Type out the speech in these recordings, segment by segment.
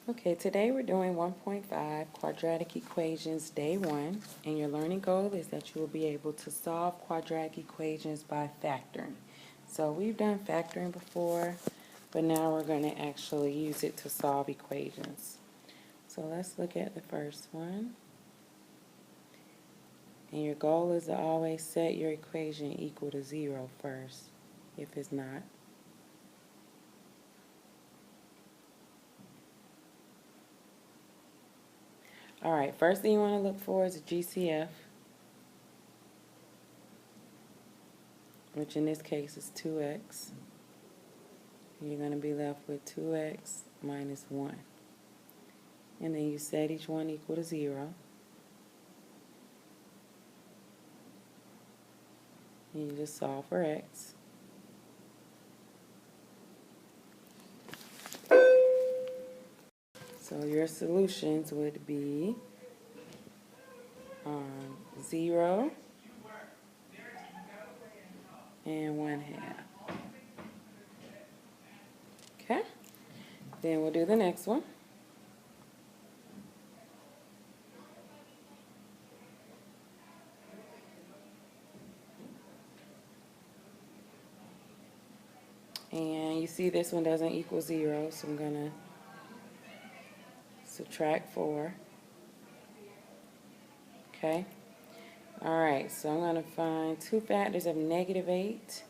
Okay, today we're doing 1.5 quadratic equations day 1, and your learning goal is that you will be able to solve quadratic equations by factoring. So we've done factoring before, but now we're going to actually use it to solve equations. So let's look at the first one. And your goal is to always set your equation equal to 0 first, if it's not. Alright, first thing you want to look for is a GCF, which in this case is 2x. You're going to be left with 2x minus 1. And then you set each one equal to 0. And you just solve for x. So your solutions would be 0 and 1/2. Okay? Then we'll do the next one. And you see this one doesn't equal 0, so I'm going to subtract 4. Okay? Alright, so I'm going to find two factors of -8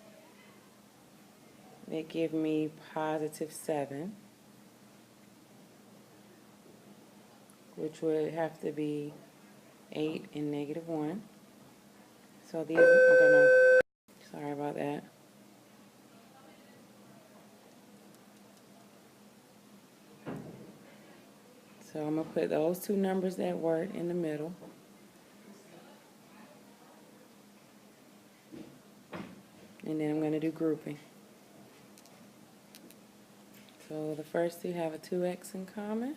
that give me positive 7, which would have to be 8 and -1. So these are going to, sorry about that. So I'm going to put those two numbers that work in the middle. And then I'm going to do grouping. So the first two have a 2x in common.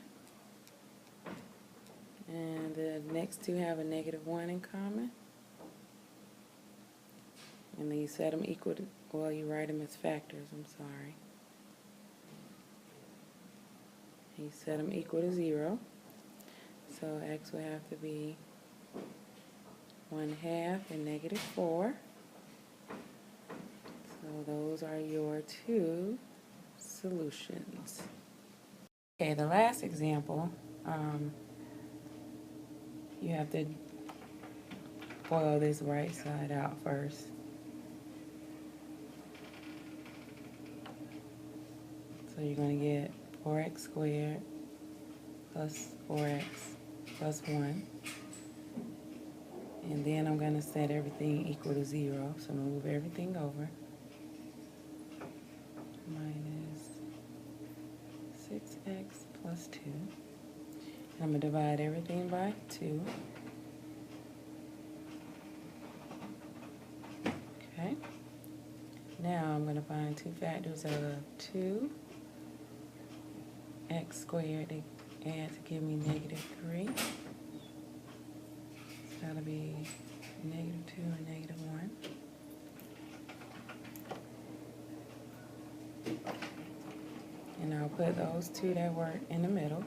And the next two have a -1 in common. And then you set them equal to, well, you write them as factors, I'm sorry. And you set them equal to 0. So x will have to be 1/2 and -4. So those are your two solutions. Okay, the last example, you have to FOIL this right side out first. So you're going to get 4x squared plus 4x plus 1. And then I'm going to set everything equal to 0. So I'm going to move everything over. Minus 6x plus 2. And I'm going to divide everything by 2. Okay. Now I'm going to find two factors of 2x squared to add to give me -3. So that'll be -2 and -1. And I'll put those two that work in the middle.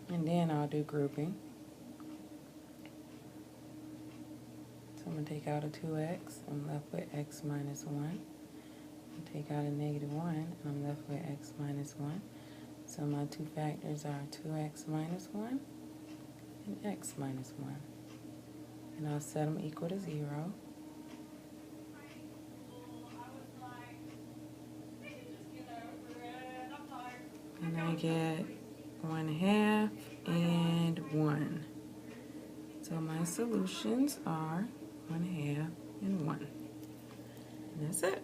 And then I'll do grouping. So I'm going to take out a 2x. I'm left with x minus 1. Take out a -1, and I'm left with x minus 1. So my two factors are 2x minus 1 and x minus 1. And I'll set them equal to 0. And I get 1/2 and 1. So my solutions are 1/2 and 1. And that's it.